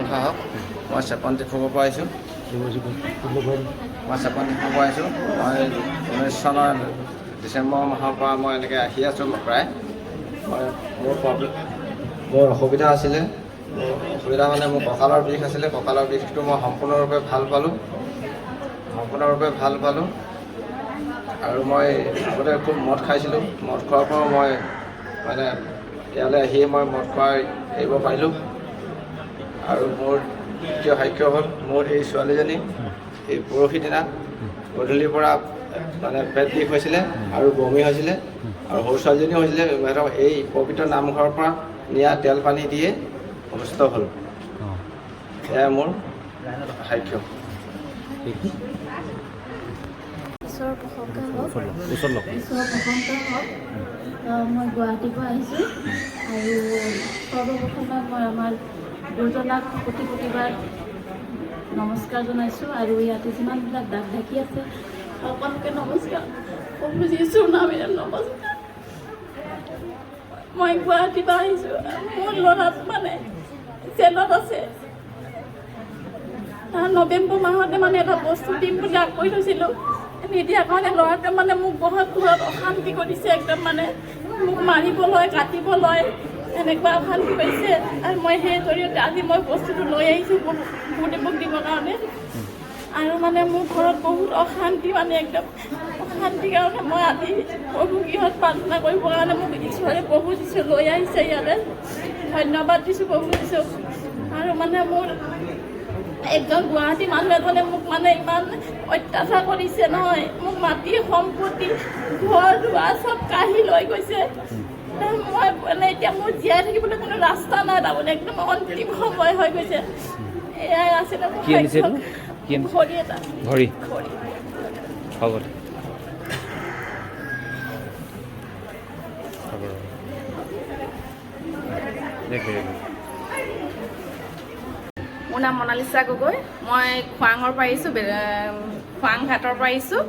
প্ৰশংসা হওক। মই চেপন তীৰ্থৰ পৰা আহিছোঁ। মই চেপন তীৰ্থৰ পৰা আহিছোঁ। মই 19 চনৰ ডিচেম্বৰ মাহৰ পৰা মই এনেকৈ আহি আছোঁ প্ৰায়। মোৰ অসুবিধা আছিলে। অসুবিধা মানে মোৰ কঁকালৰ বিষ আছিলে। কঁকালৰ বিষটো মই সম্পূৰ্ণৰূপে ভাল পালোঁ। আৰু মই আগতে খুব মদ খাইছিলোঁ। মদ খোৱাৰ পৰাও মই মানে ইয়ালৈ আহিয়ে মই মদ খোৱা এৰিব পাৰিলোঁ। আৰু মোৰ দ্বিতীয় সাক্ষ্য হ'ল মোৰ এই ছোৱালীজনী এই পৰহি দিনা গধূলিৰ পৰা মানে পেট বিষ হৈছিলে আৰু বমি হৈছিলে আৰু সৰু ছোৱালীজনীও হৈছিলে। সিহঁতক এই পবিত্ৰ নামঘৰৰ পৰা নিয়া তেল পানী দিয়ে সুস্থ হ'ল। এয়াই মোৰ সাক্ষ্য। ঈশ্বৰৰ প্ৰশংসা হওক। মই গুৱাহাটীৰ পৰা আহিছোঁ আৰু সৰ্বপ্ৰথমে মই আমাৰ গুৰুজনাক কোটিবাৰ নমস্কাৰ জনাইছোঁ আৰু ইয়াতে যিমানবিলাক দাগ ঢাকি আছে সকলোকে নমস্কাৰ। প্ৰভু যীশুৰ নামেৰে নমস্কাৰ। মই গুৱাহাটীৰ পৰা আহিছোঁ। মোৰ ল'ৰাটো মানে জেলত আছে। নৱেম্বৰ মাহতে মানে এটা বস্তু দিম বুলি আগ কৰি থৈছিলোঁ। নিদিয়াৰ কাৰণে ল'ৰাটোৱে মানে মোক বহুত ঘৰত অশান্তি কৰিছে। একদম মানে মোক মাৰিবলৈ কাটিবলৈ এনেকুৱা অশান্তি পাইছে। আৰু মই সেই জৰিয়তে আজি মই বস্তুটো লৈ আহিছোঁ মোক দিবৰ কাৰণে। আৰু মানে মোৰ ঘৰত বহুত অশান্তি মানে একদম অশান্তিৰ কাৰণে মই আজি প্ৰভু গৃহত প্ৰাৰ্থনা কৰিবৰ কাৰণে মোক ঈশ্বৰে প্ৰভু যীশু লৈ আহিছে ইয়ালৈ। ধন্যবাদ দিছোঁ প্ৰভু যীশু। আৰু মানে মোৰ একজন গুৱাহাটী মানুহ এজনে মোক মানে ইমান অত্যাচাৰ কৰিছে নহয়। মোক মাটি সম্পত্তি ঘৰ দুৱাৰ চব কাঢ়ি লৈ গৈছে। মই মানে এতিয়া মোৰ জীয়াই থাকিবলৈ কোনো ৰাস্তা নাই। তাৰমানে একদম অন্তিম সময় হৈ গৈছে। এয়াই আছিলে মোৰ ঘড়ী এটা। ঘড়ী হ'ব। মোৰ নাম মনালিছা গগৈ। মই খোৱাঙৰ পৰা আহিছোঁ, খোৱাং ঘাটৰ পৰা আহিছোঁ।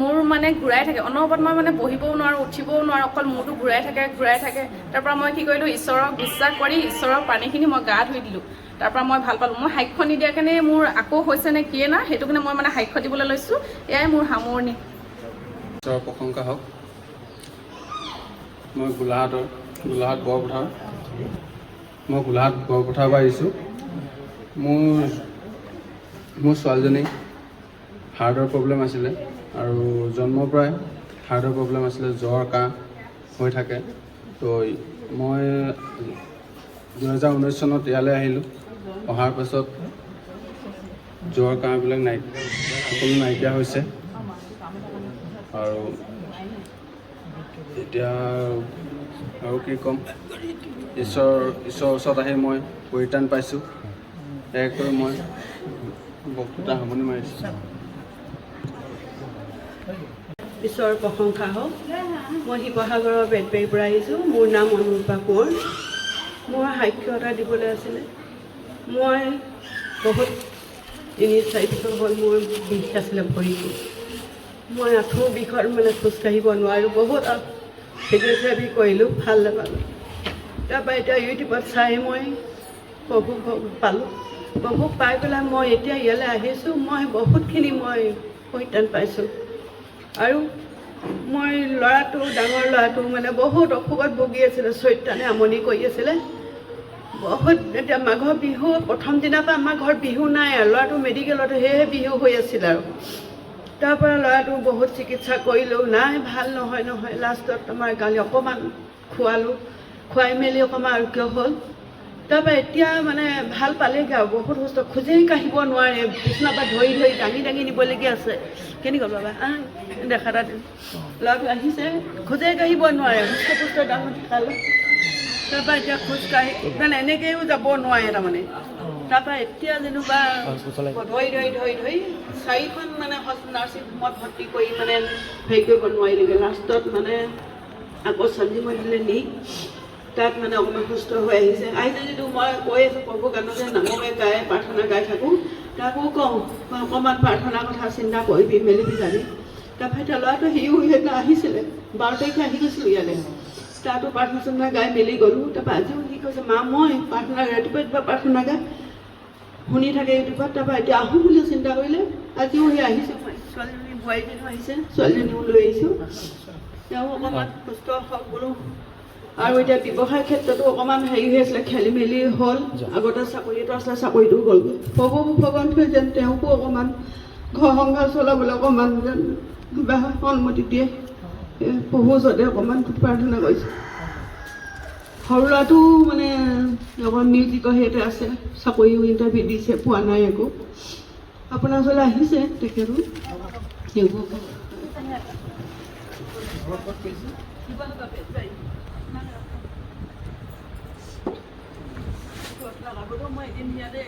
মোৰ মানে ঘূৰাই থাকে অনবৰত। মই মানে বহিবও নোৱাৰোঁ, উঠিবও নোৱাৰোঁ। অকল মূৰটো ঘূৰাই থাকে। তাৰপৰা মই কি কৰিলোঁ, ঈশ্বৰক বিশ্বাস কৰি ঈশ্বৰৰ পানীখিনি মই গা ধুই দিলোঁ। তাৰপৰা মই ভাল পালোঁ। মই সাক্ষ্য নিদিয়াৰ কাৰণে মোৰ আকৌ হৈছে নে কিয়ে না সেইটো কাৰণে মই মানে সাক্ষ্য দিবলৈ লৈছোঁ। এয়াই মোৰ সামৰণি। ঈশ্বৰৰ প্ৰশংসা হওক। মই গোলাঘাট বৰপথাৰ পৰা আহিছোঁ। মোৰ ছোৱালীজনী হাৰ্টৰ প্ৰব্লেম আছিলে আৰু জন্মৰ পৰাই হাৰ্টৰ প্ৰব্লেম আছিলে। জ্বৰ কাহ হৈ থাকে। তো মই 2019 চনত ইয়ালৈ আহিলোঁ। অহাৰ পাছত জ্বৰ কাহবিলাক সকলো নাইকিয়া হৈছে। আৰু এতিয়া আৰু কি ক'ম, ঈশ্বৰৰ ওচৰত আহি মই পৰিত্ৰাণ পাইছোঁ। সেয়াকৈ মই বক্তৃতা সামৰণি মাৰিছোঁ। ঈশ্বৰৰ প্ৰশংসা হওক। মই শিৱসাগৰৰ বেতবাৰীৰ পৰা আহিছোঁ। মোৰ নাম অনুৰূপা কোঁৱৰ। মোৰ সাক্ষ্য এটা দিবলৈ আছিলে। মই বহুত 3-4 বছৰ হ'ল মোৰ বিষ আছিলে ভৰিটো। মই আঁঠুৰ বিষত মানে খোজকাঢ়িব নোৱাৰোঁ। বহুত ফিজিঅ'থেৰাপি কৰিলোঁ, ভাল নাপালোঁ। তাৰপৰা এতিয়া ইউটিউবত চাই মই প্ৰভুক পালোঁ। প্ৰভুক পাই পেলাই মই এতিয়া ইয়ালৈ আহিছোঁ। মই বহুতখিনি পৰিত্ৰাণ পাইছোঁ। আৰু মই ডাঙৰ ল'ৰাটো মানে বহুত অসুখত ভুগি আছিলে। চৈতানে আমনি কৰি আছিলে বহুত। এতিয়া মাঘৰ বিহু প্ৰথম দিনাৰ পৰা আমাৰ ঘৰত বিহু নাই আৰু ল'ৰাটো মেডিকেলত সেয়েহে বিহু হৈ আছিল। আৰু তাৰপৰা ল'ৰাটো বহুত চিকিৎসা কৰিলেও নাই, ভাল নহয়। লাষ্টত আমাৰ গালি অকণমান খুৱাই মেলি অকণমান আৰোগ্য হ'ল। তাৰপৰা এতিয়া মানে ভাল পালেগৈ আৰু বহুত সুস্থ। খোজেই কাঢ়িব নোৱাৰে। বিচনাৰ পৰা ধৰি দাঙি নিবলগীয়া আছে। কেনেকুৱা বাবা দেখা এটা ল'ৰাটো আহিছে, খোজেই কাঢ়িব নোৱাৰে। সুস্থ ডাঙৰ শিকালোঁ। তাৰপৰা এতিয়া খোজকাঢ়ি মানে এনেকৈও যাব নোৱাৰে তাৰমানে। তাৰপৰা এতিয়া যেনিবা ধৰি 4খন মানে নাৰ্ছিং হোমত ভৰ্তি কৰি মানে হেৰি কৰিব নোৱাৰিলেগৈ। লাষ্টত মানে আকৌ সঞ্জীৱনীলৈ নি তাত মানে অকণমান সুস্থ হৈ আহিছে যদিও মই কৈ আছোঁ প্ৰভু গানতে নামকে গাই প্ৰাৰ্থনা গাই থাকোঁ। তাকো কওঁ অকণমান প্ৰাৰ্থনাৰ কথা চিন্তা কৰিবি মেলিবি জানি। তাৰপৰা এতিয়া ল'ৰাটো সিও সেইদিনা আহিছিলে 12 তাৰিখে আহি গৈছিলোঁ ইয়ালৈ। তাতো প্ৰাৰ্থনা গাই মেলি গ'লোঁ। তাৰপৰা আজিও সি কৈছে মা মই প্ৰাৰ্থনা ৰাতিপুৱা প্ৰাৰ্থনা গাই শুনি থাকে ইউটিউবত। তাৰপৰা এতিয়া আহোঁ বুলি চিন্তা কৰিলে আজিও সি আহিছোঁ। ছোৱালীজনী বোৱাৰীজনীও আহিছে, ছোৱালীজনীও লৈ আহিছোঁ। তেওঁ অকণমান সুস্থ হওক বোলো। আৰু এতিয়া ব্যৱসায় ক্ষেত্ৰতো অকণমান হেৰি হৈ আছিলে, খেলি মেলি হ'ল। আগতে চাকৰিটো আছিলে, চাকৰিটো গ'লগৈ। ভগৱন্তই যেন তেওঁকো অকণমান ঘৰ সংসাৰ চলাবলৈ অকণমান যেন কিবা অনুমতি দিয়ে, প্ৰভুৰ ওচৰতে অকণমান প্ৰাৰ্থনা কৰিছোঁ। সৰু ল'ৰাটো মানে অকণ মিউজিকৰ হেৰিতে আছে, চাকৰিও ইণ্টাৰভিউ দিছে, পোৱা নাই একো। আপোনাৰ ওচৰলৈ আহিছে তেখেতো সেইবোৰ মই এদিন ইয়াতে